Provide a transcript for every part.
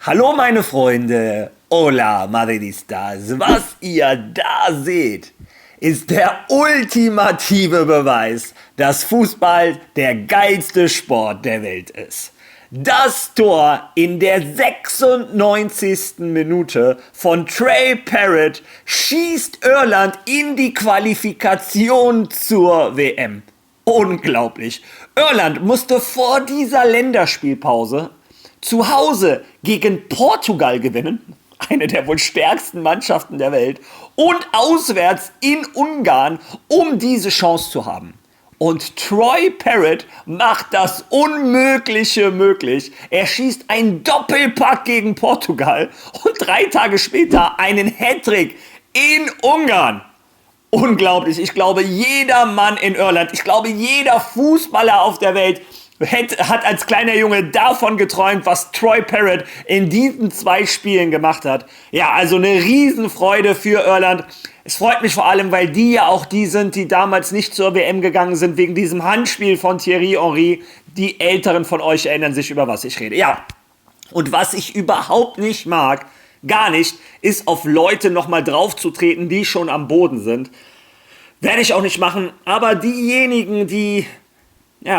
Hallo meine Freunde, hola Madridistas, was ihr da seht, ist der ultimative Beweis, dass Fußball der geilste Sport der Welt ist. Das Tor in der 96. Minute von Trey Parrott schießt Irland in die Qualifikation zur WM. Unglaublich. Irland musste vor dieser Länderspielpause zu Hause gegen Portugal gewinnen, eine der wohl stärksten Mannschaften der Welt, und auswärts in Ungarn, um diese Chance zu haben. Und Troy Parrott macht das Unmögliche möglich. Er schießt einen Doppelpack gegen Portugal und 3 Tage später einen Hattrick in Ungarn. Unglaublich. Ich glaube, jeder Mann in Irland, ich glaube, jeder Fußballer auf der Welt hat als kleiner Junge davon geträumt, was Troy Parrott in diesen 2 Spielen gemacht hat. Ja, also eine Riesenfreude für Irland. Es freut mich vor allem, weil die ja auch die sind, die damals nicht zur WM gegangen sind, wegen diesem Handspiel von Thierry Henry. Die Älteren von euch erinnern sich, über was ich rede. Ja, und was ich überhaupt nicht mag, gar nicht, ist auf Leute nochmal draufzutreten, die schon am Boden sind. Werde ich auch nicht machen, aber diejenigen, die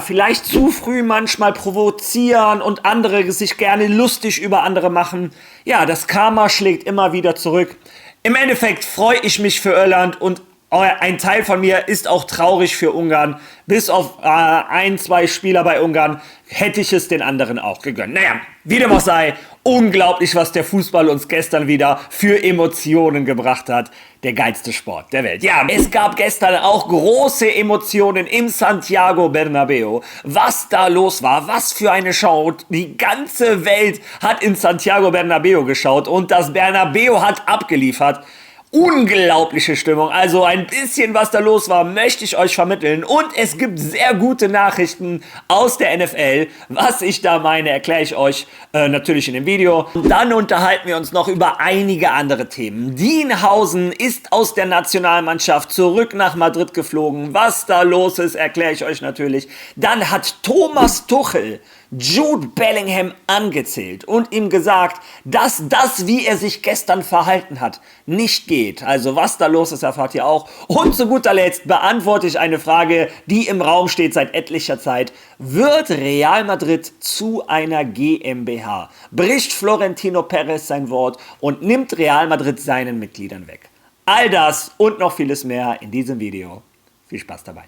vielleicht zu früh manchmal provozieren und andere sich gerne lustig über andere machen, ja, das Karma schlägt immer wieder zurück. Im Endeffekt freue ich mich für Irland und ein Teil von mir ist auch traurig für Ungarn. Bis auf 1, 2 Spieler bei Ungarn hätte ich es den anderen auch gegönnt. Naja, wie dem auch sei, unglaublich, was der Fußball uns gestern wieder für Emotionen gebracht hat. Der geilste Sport der Welt. Ja, es gab gestern auch große Emotionen im Santiago Bernabéu. Was da los war, was für eine Show. Die ganze Welt hat in Santiago Bernabéu geschaut und das Bernabéu hat abgeliefert. Unglaubliche Stimmung, also ein bisschen was da los war, möchte ich euch vermitteln, und es gibt sehr gute Nachrichten aus der NFL. Was ich da meine, erkläre ich euch natürlich in dem Video. Und dann unterhalten wir uns noch über einige andere Themen. Dienhausen ist aus der Nationalmannschaft zurück nach Madrid geflogen. Was da los ist, erkläre ich euch natürlich. Dann hat Thomas Tuchel Jude Bellingham angezählt und ihm gesagt, dass das, wie er sich gestern verhalten hat, nicht geht. Also was da los ist, erfahrt ihr auch. Und zu guter Letzt beantworte ich eine Frage, die im Raum steht seit etlicher Zeit. Wird Real Madrid zu einer GmbH? Bricht Florentino Perez sein Wort und nimmt Real Madrid seinen Mitgliedern weg? All das und noch vieles mehr in diesem Video. Viel Spaß dabei.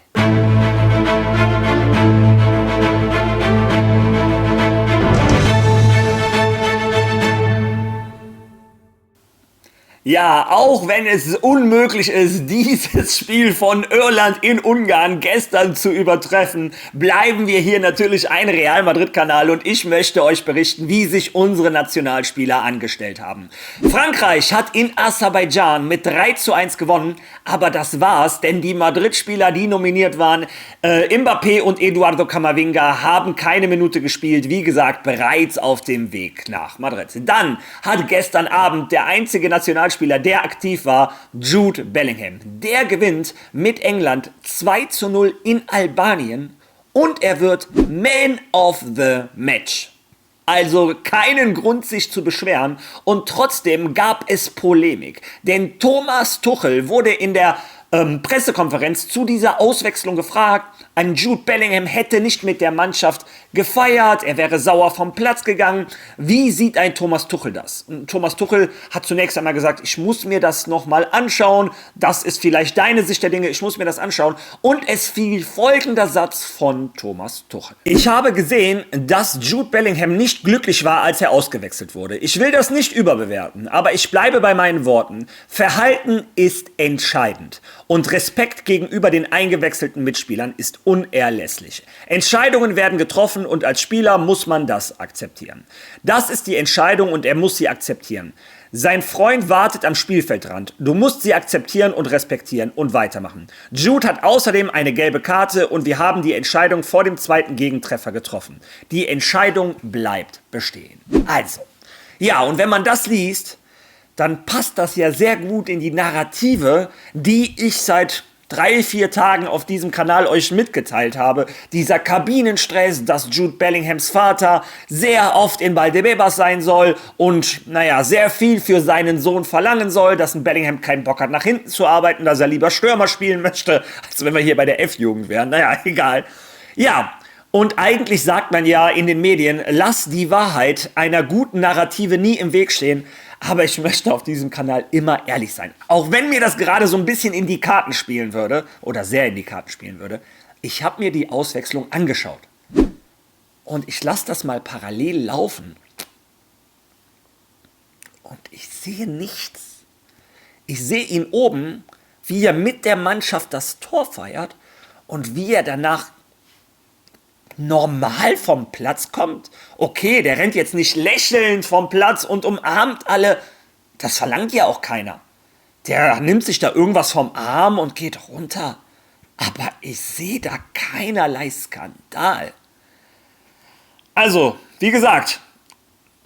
Ja, auch wenn es unmöglich ist, dieses Spiel von Irland in Ungarn gestern zu übertreffen, bleiben wir hier natürlich ein Real Madrid-Kanal und ich möchte euch berichten, wie sich unsere Nationalspieler angestellt haben. Frankreich hat in Aserbaidschan mit 3:1 gewonnen, aber das war's, denn die Madrid-Spieler, die nominiert waren, Mbappé und Eduardo Camavinga, haben keine Minute gespielt, wie gesagt, bereits auf dem Weg nach Madrid. Dann hat gestern Abend der einzige Nationalspieler, der aktiv war, Jude Bellingham. Der gewinnt mit England 2:0 in Albanien und er wird Man of the Match. Also keinen Grund, sich zu beschweren, und trotzdem gab es Polemik. Denn Thomas Tuchel wurde in der Pressekonferenz zu dieser Auswechslung gefragt. Ein Jude Bellingham hätte nicht mit der Mannschaft gefeiert, er wäre sauer vom Platz gegangen. Wie sieht ein Thomas Tuchel das? Und Thomas Tuchel hat zunächst einmal gesagt, ich muss mir das nochmal anschauen, das ist vielleicht deine Sicht der Dinge, ich muss mir das anschauen. Und es fiel folgender Satz von Thomas Tuchel. Ich habe gesehen, dass Jude Bellingham nicht glücklich war, als er ausgewechselt wurde. Ich will das nicht überbewerten, aber ich bleibe bei meinen Worten. Verhalten ist entscheidend. Und Respekt gegenüber den eingewechselten Mitspielern ist unerlässlich. Entscheidungen werden getroffen und als Spieler muss man das akzeptieren. Das ist die Entscheidung und er muss sie akzeptieren. Sein Freund wartet am Spielfeldrand. Du musst sie akzeptieren und respektieren und weitermachen. Jude hat außerdem eine gelbe Karte und wir haben die Entscheidung vor dem 2. Gegentreffer getroffen. Die Entscheidung bleibt bestehen. Also, ja, und wenn man das liest, dann passt das ja sehr gut in die Narrative, die ich seit 3-4 Tagen auf diesem Kanal euch mitgeteilt habe. Dieser Kabinenstress, dass Jude Bellinghams Vater sehr oft in Valdebebas sein soll und, sehr viel für seinen Sohn verlangen soll, dass ein Bellingham keinen Bock hat, nach hinten zu arbeiten, dass er lieber Stürmer spielen möchte, als wenn wir hier bei der F-Jugend wären. Egal. Ja, und eigentlich sagt man ja in den Medien, lass die Wahrheit einer guten Narrative nie im Weg stehen. Aber ich möchte auf diesem Kanal immer ehrlich sein. Auch wenn mir das gerade so ein bisschen in die Karten spielen würde, oder sehr in die Karten spielen würde, ich habe mir die Auswechslung angeschaut. Und ich lasse das mal parallel laufen. Und ich sehe nichts. Ich sehe ihn oben, wie er mit der Mannschaft das Tor feiert und wie er danach normal vom Platz kommt. Okay, der rennt jetzt nicht lächelnd vom Platz und umarmt alle. Das verlangt ja auch keiner. Der nimmt sich da irgendwas vom Arm und geht runter. Aber ich sehe da keinerlei Skandal. Also, wie gesagt,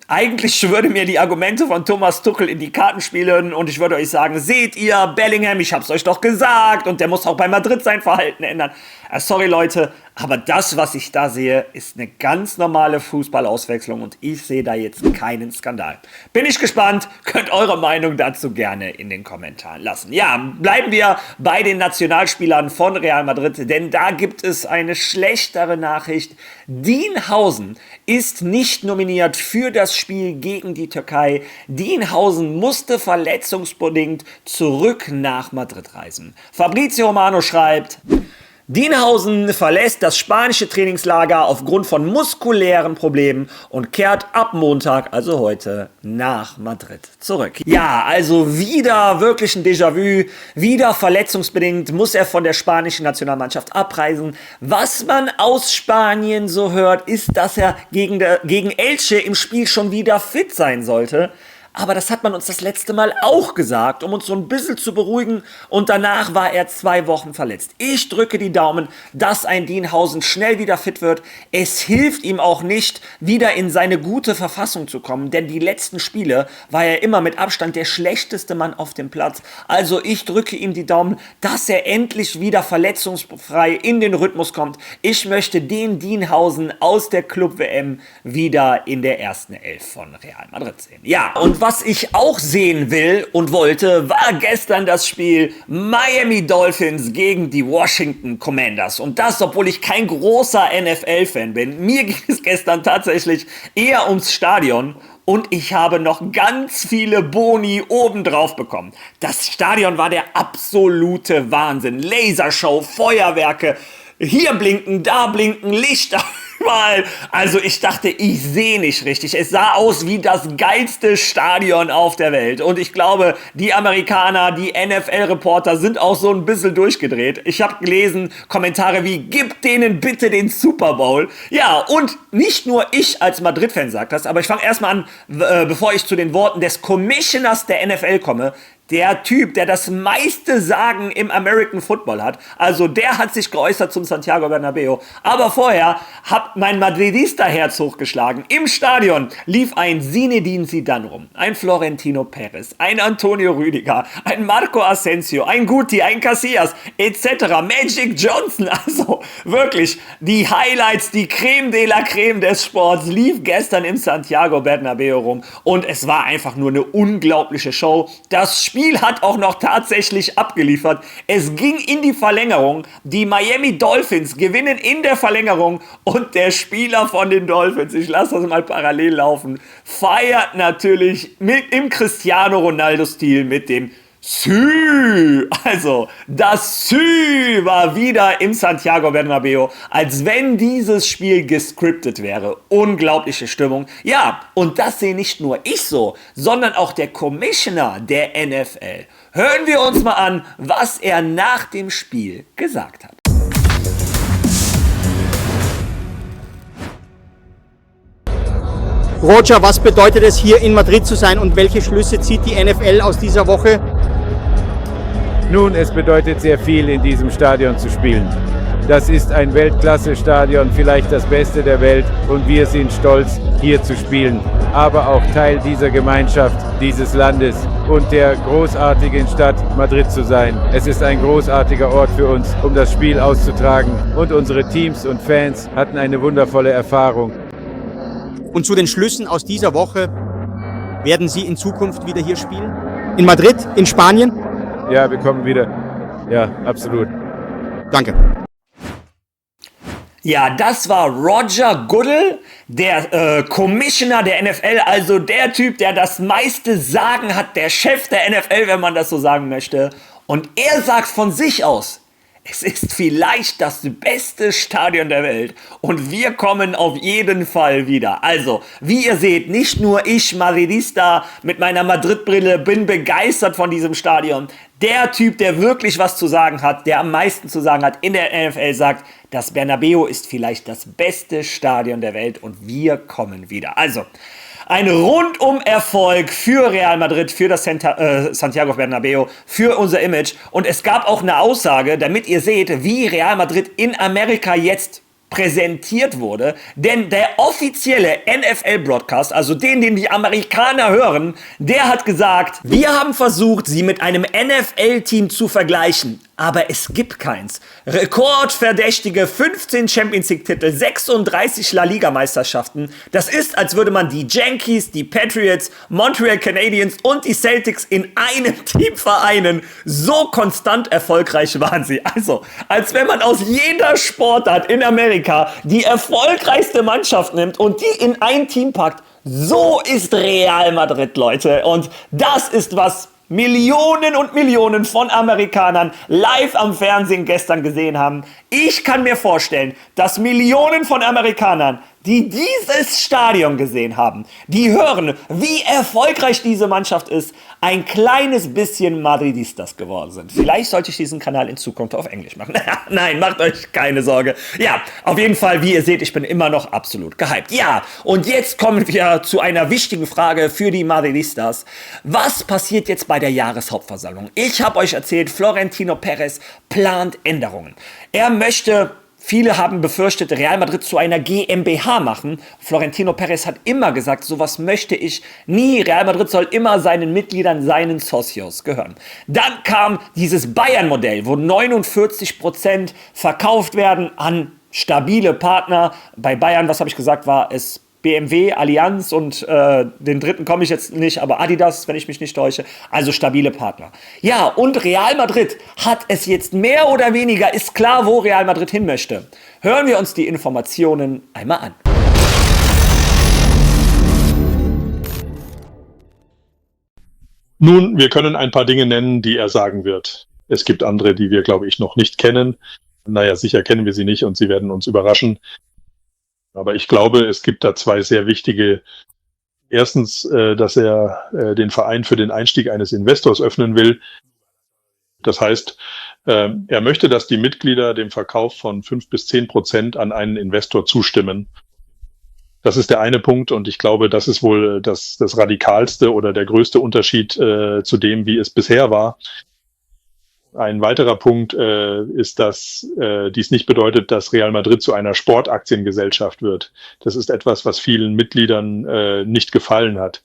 eigentlich würde mir die Argumente von Thomas Tuchel in die Karten spielen und ich würde euch sagen, seht ihr, Bellingham, ich hab's euch doch gesagt und der muss auch bei Madrid sein Verhalten ändern. Sorry Leute, aber das, was ich da sehe, ist eine ganz normale Fußballauswechslung und ich sehe da jetzt keinen Skandal. Bin ich gespannt, könnt eure Meinung dazu gerne in den Kommentaren lassen. Ja, bleiben wir bei den Nationalspielern von Real Madrid, denn da gibt es eine schlechtere Nachricht. Dienhausen ist nicht nominiert für das Spiel gegen die Türkei. Dienhausen musste verletzungsbedingt zurück nach Madrid reisen. Fabrizio Romano schreibt: Dienhausen verlässt das spanische Trainingslager aufgrund von muskulären Problemen und kehrt ab Montag, also heute, nach Madrid zurück. Ja, also wieder wirklich ein Déjà-vu, wieder verletzungsbedingt muss er von der spanischen Nationalmannschaft abreisen. Was man aus Spanien so hört, ist, dass er gegen Elche im Spiel schon wieder fit sein sollte. Aber das hat man uns das letzte Mal auch gesagt, um uns so ein bisschen zu beruhigen. Und danach war er 2 Wochen verletzt. Ich drücke die Daumen, dass ein Dienhausen schnell wieder fit wird. Es hilft ihm auch nicht, wieder in seine gute Verfassung zu kommen. Denn die letzten Spiele war er immer mit Abstand der schlechteste Mann auf dem Platz. Also ich drücke ihm die Daumen, dass er endlich wieder verletzungsfrei in den Rhythmus kommt. Ich möchte den Dienhausen aus der Club-WM wieder in der ersten Elf von Real Madrid sehen. Ja, und was ich auch sehen will und wollte, war gestern das Spiel Miami Dolphins gegen die Washington Commanders. Und das, obwohl ich kein großer NFL-Fan bin. Mir ging es gestern tatsächlich eher ums Stadion. Und ich habe noch ganz viele Boni obendrauf bekommen. Das Stadion war der absolute Wahnsinn. Lasershow, Feuerwerke, hier blinken, da blinken, Lichter überall. Also ich dachte, ich sehe nicht richtig. Es sah aus wie das geilste Stadion auf der Welt. Und ich glaube, die Amerikaner, die NFL-Reporter sind auch so ein bisschen durchgedreht. Ich habe gelesen, Kommentare wie, gib denen bitte den Super Bowl. Ja, und nicht nur ich als Madrid-Fan sage das, aber ich fange erstmal an, bevor ich zu den Worten des Commissioners der NFL komme. Der Typ, der das meiste Sagen im American Football hat, also der hat sich geäußert zum Santiago Bernabéu. Aber vorher hat mein Madridista-Herz hochgeschlagen. Im Stadion lief ein Zinedine Zidane rum, ein Florentino Perez, ein Antonio Rüdiger, ein Marco Asensio, ein Guti, ein Casillas, etc. Magic Johnson, also wirklich die Highlights, die Creme de la Creme des Sports lief gestern im Santiago Bernabéu rum und es war einfach nur eine unglaubliche Show. Das Spiel hat auch noch tatsächlich abgeliefert. Es ging in die Verlängerung. Die Miami Dolphins gewinnen in der Verlängerung und der Spieler von den Dolphins, ich lasse das mal parallel laufen, feiert natürlich im Cristiano Ronaldo-Stil mit dem Sü, also das Sü war wieder im Santiago Bernabéu, als wenn dieses Spiel gescriptet wäre. Unglaubliche Stimmung. Ja, und das sehe nicht nur ich so, sondern auch der Commissioner der NFL. Hören wir uns mal an, was er nach dem Spiel gesagt hat. Roger, was bedeutet es, hier in Madrid zu sein und welche Schlüsse zieht die NFL aus dieser Woche? Nun, es bedeutet sehr viel, in diesem Stadion zu spielen. Das ist ein Weltklasse-Stadion, vielleicht das Beste der Welt und wir sind stolz, hier zu spielen. Aber auch Teil dieser Gemeinschaft, dieses Landes und der großartigen Stadt Madrid zu sein. Es ist ein großartiger Ort für uns, um das Spiel auszutragen. Und unsere Teams und Fans hatten eine wundervolle Erfahrung. Und zu den Schlüssen aus dieser Woche: Werden Sie in Zukunft wieder hier spielen? In Madrid, in Spanien? Ja, wir kommen wieder. Ja, absolut. Danke. Ja, das war Roger Goodell, der Commissioner der NFL, also der Typ, der das meiste Sagen hat, der Chef der NFL, wenn man das so sagen möchte. Und er sagt von sich aus: Es ist vielleicht das beste Stadion der Welt und wir kommen auf jeden Fall wieder. Also, wie ihr seht, nicht nur ich, Madridista, mit meiner Madrid-Brille bin begeistert von diesem Stadion. Der Typ, der wirklich was zu sagen hat, der am meisten zu sagen hat in der NFL, sagt, das Bernabéu ist vielleicht das beste Stadion der Welt und wir kommen wieder. Also, ein Rundum-Erfolg für Real Madrid, für das Santiago Bernabéu, für unser Image. Und es gab auch eine Aussage, damit ihr seht, wie Real Madrid in Amerika jetzt präsentiert wurde. Denn der offizielle NFL-Broadcast, also den die Amerikaner hören, der hat gesagt, wir haben versucht, sie mit einem NFL-Team zu vergleichen. Aber es gibt keins. Rekordverdächtige 15 Champions League-Titel, 36 La Liga-Meisterschaften. Das ist, als würde man die Yankees, die Patriots, Montreal Canadiens und die Celtics in einem Team vereinen. So konstant erfolgreich waren sie. Also, als wenn man aus jeder Sportart in Amerika die erfolgreichste Mannschaft nimmt und die in ein Team packt. So ist Real Madrid, Leute. Und das ist, was Millionen und Millionen von Amerikanern live am Fernsehen gestern gesehen haben. Ich kann mir vorstellen, dass Millionen von Amerikanern, die dieses Stadion gesehen haben, die hören, wie erfolgreich diese Mannschaft ist, ein kleines bisschen Madridistas geworden sind. Vielleicht sollte ich diesen Kanal in Zukunft auf Englisch machen. Nein, macht euch keine Sorge. Ja, auf jeden Fall, wie ihr seht, ich bin immer noch absolut gehypt. Ja, und jetzt kommen wir zu einer wichtigen Frage für die Madridistas. Was passiert jetzt bei der Jahreshauptversammlung? Ich habe euch erzählt, Florentino Perez plant Änderungen. Er möchte, viele haben befürchtet, Real Madrid zu einer GmbH machen. Florentino Perez hat immer gesagt, sowas möchte ich nie. Real Madrid soll immer seinen Mitgliedern, seinen Socios gehören. Dann kam dieses Bayern-Modell, wo 49% verkauft werden an stabile Partner. Bei Bayern, was habe ich gesagt, war es BMW, Allianz und den dritten komme ich jetzt nicht, aber Adidas, wenn ich mich nicht täusche. Also stabile Partner. Ja, und Real Madrid hat es jetzt mehr oder weniger, ist klar, wo Real Madrid hin möchte. Hören wir uns die Informationen einmal an. Nun, wir können ein paar Dinge nennen, die er sagen wird. Es gibt andere, die wir, glaube ich, noch nicht kennen. Naja, sicher kennen wir sie nicht und sie werden uns überraschen. Aber ich glaube, es gibt da zwei sehr wichtige. Erstens, dass er den Verein für den Einstieg eines Investors öffnen will. Das heißt, er möchte, dass die Mitglieder dem Verkauf von 5-10% an einen Investor zustimmen. Das ist der eine Punkt und ich glaube, das ist wohl das radikalste oder der größte Unterschied zu dem, wie es bisher war. Ein weiterer Punkt ist, dass dies nicht bedeutet, dass Real Madrid zu einer Sportaktiengesellschaft wird. Das ist etwas, was vielen Mitgliedern nicht gefallen hat.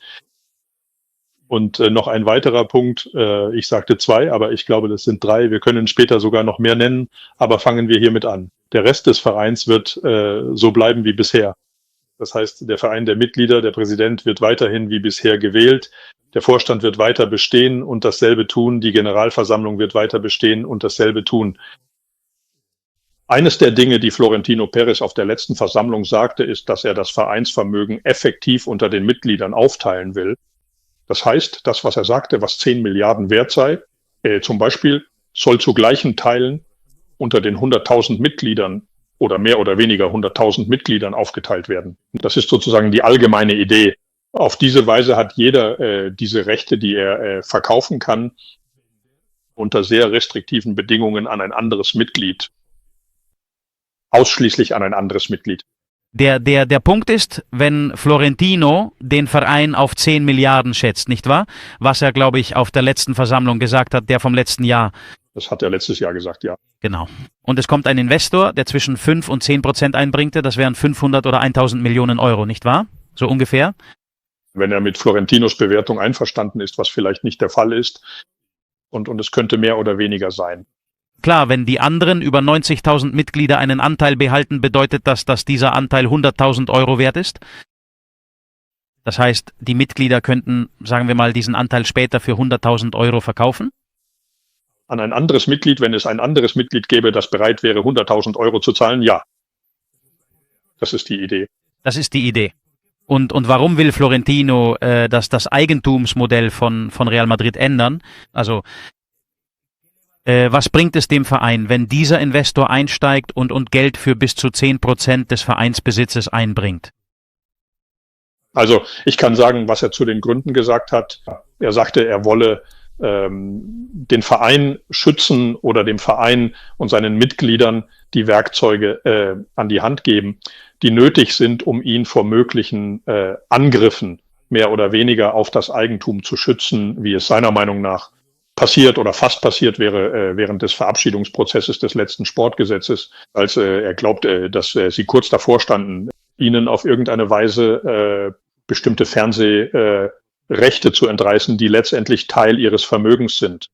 Und noch ein weiterer Punkt, ich sagte 2, aber ich glaube, das sind 3. Wir können später sogar noch mehr nennen, aber fangen wir hiermit an. Der Rest des Vereins wird so bleiben wie bisher. Das heißt, der Verein der Mitglieder, der Präsident wird weiterhin wie bisher gewählt. Der Vorstand wird weiter bestehen und dasselbe tun. Die Generalversammlung wird weiter bestehen und dasselbe tun. Eines der Dinge, die Florentino Perez auf der letzten Versammlung sagte, ist, dass er das Vereinsvermögen effektiv unter den Mitgliedern aufteilen will. Das heißt, das, was er sagte, was 10 Milliarden wert sei, zum Beispiel, soll zu gleichen Teilen unter den 100.000 Mitgliedern oder mehr oder weniger 100.000 Mitgliedern aufgeteilt werden. Das ist sozusagen die allgemeine Idee. Auf diese Weise hat jeder diese Rechte, die er verkaufen kann, unter sehr restriktiven Bedingungen an ein anderes Mitglied. Ausschließlich an ein anderes Mitglied. Der Punkt ist, wenn Florentino den Verein auf 10 Milliarden schätzt, nicht wahr? Was er, glaube ich, auf der letzten Versammlung gesagt hat, der vom letzten Jahr. Das hat er letztes Jahr gesagt, ja. Genau. Und es kommt ein Investor, der zwischen 5 und 10% einbringt. Das wären 500 oder 1000 Millionen Euro, nicht wahr? So ungefähr. Wenn er mit Florentinos Bewertung einverstanden ist, was vielleicht nicht der Fall ist. Und es könnte mehr oder weniger sein. Klar, wenn die anderen über 90.000 Mitglieder einen Anteil behalten, bedeutet das, dass dieser Anteil 100.000 Euro wert ist. Das heißt, die Mitglieder könnten, sagen wir mal, diesen Anteil später für 100.000 Euro verkaufen. An ein anderes Mitglied, wenn es ein anderes Mitglied gäbe, das bereit wäre, 100.000 Euro zu zahlen, ja. Das ist die Idee. Das ist die Idee. Und warum will Florentino das Eigentumsmodell von Real Madrid ändern? Also, was bringt es dem Verein, wenn dieser Investor einsteigt und Geld für bis zu 10% des Vereinsbesitzes einbringt? Also, ich kann sagen, was er zu den Gründen gesagt hat. Er sagte, er wolle den Verein schützen oder dem Verein und seinen Mitgliedern die Werkzeuge an die Hand geben, die nötig sind, um ihn vor möglichen Angriffen mehr oder weniger auf das Eigentum zu schützen, wie es seiner Meinung nach passiert oder fast passiert wäre während des Verabschiedungsprozesses des letzten Sportgesetzes, als er glaubte, dass sie kurz davor standen, ihnen auf irgendeine Weise bestimmte Fernsehrechte zu entreißen, die letztendlich Teil ihres Vermögens sind.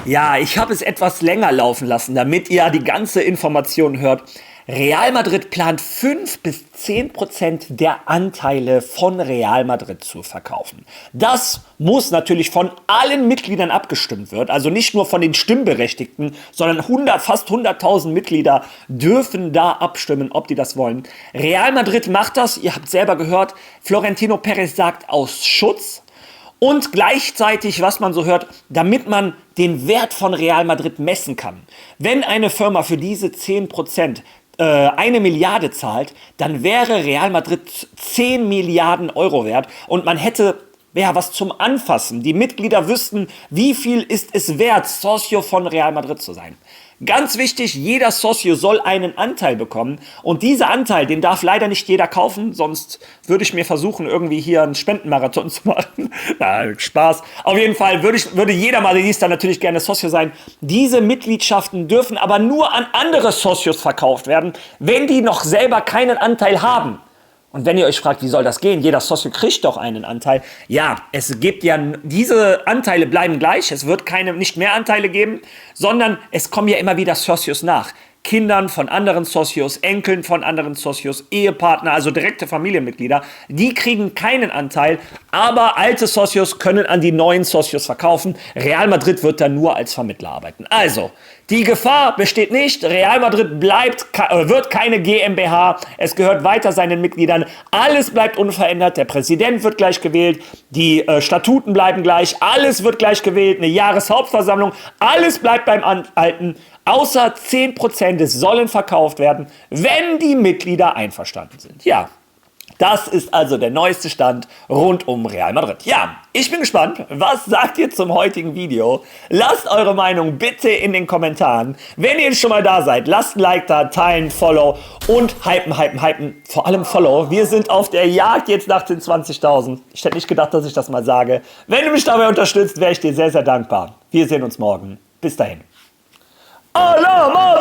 Ja, ich habe es etwas länger laufen lassen, damit ihr die ganze Information hört. Real Madrid plant 5-10% der Anteile von Real Madrid zu verkaufen. Das muss natürlich von allen Mitgliedern abgestimmt werden, also nicht nur von den Stimmberechtigten, sondern fast 100.000 Mitglieder dürfen da abstimmen, ob die das wollen. Real Madrid macht das, ihr habt selber gehört, Florentino Perez sagt aus Schutz. Und gleichzeitig, was man so hört, damit man den Wert von Real Madrid messen kann. Wenn eine Firma für diese 10% 1 Milliarde zahlt, dann wäre Real Madrid 10 Milliarden Euro wert und man hätte was zum Anfassen. Die Mitglieder wüssten, wie viel ist es wert, Socio von Real Madrid zu sein. Ganz wichtig, jeder Socio soll einen Anteil bekommen und dieser Anteil, den darf leider nicht jeder kaufen, sonst würde ich mir versuchen, irgendwie hier einen Spendenmarathon zu machen. Na, Spaß. Auf jeden Fall würde jeder Madridista natürlich gerne Socio sein. Diese Mitgliedschaften dürfen aber nur an andere Socios verkauft werden, wenn die noch selber keinen Anteil haben. Und wenn ihr euch fragt, wie soll das gehen? Jeder Socio kriegt doch einen Anteil. Ja, es gibt ja, diese Anteile bleiben gleich. Es wird nicht mehr Anteile geben, sondern es kommen ja immer wieder Socios nach. Kindern von anderen Socios, Enkeln von anderen Socios, Ehepartner, also direkte Familienmitglieder, die kriegen keinen Anteil, aber alte Socios können an die neuen Socios verkaufen. Real Madrid wird da nur als Vermittler arbeiten. Also, die Gefahr besteht nicht. Real Madrid wird keine GmbH. Es gehört weiter seinen Mitgliedern. Alles bleibt unverändert. Der Präsident wird gleich gewählt. Die Statuten bleiben gleich. Alles wird gleich gewählt. Eine Jahreshauptversammlung. Alles bleibt beim Alten. Außer 10% sollen verkauft werden, wenn die Mitglieder einverstanden sind. Ja, das ist also der neueste Stand rund um Real Madrid. Ja, ich bin gespannt. Was sagt ihr zum heutigen Video? Lasst eure Meinung bitte in den Kommentaren. Wenn ihr schon mal da seid, lasst ein Like da, teilen, Follow und hypen. Vor allem Follow. Wir sind auf der Jagd jetzt nach den 20.000. Ich hätte nicht gedacht, dass ich das mal sage. Wenn du mich dabei unterstützt, wäre ich dir sehr, sehr dankbar. Wir sehen uns morgen. Bis dahin. ¡A la madre!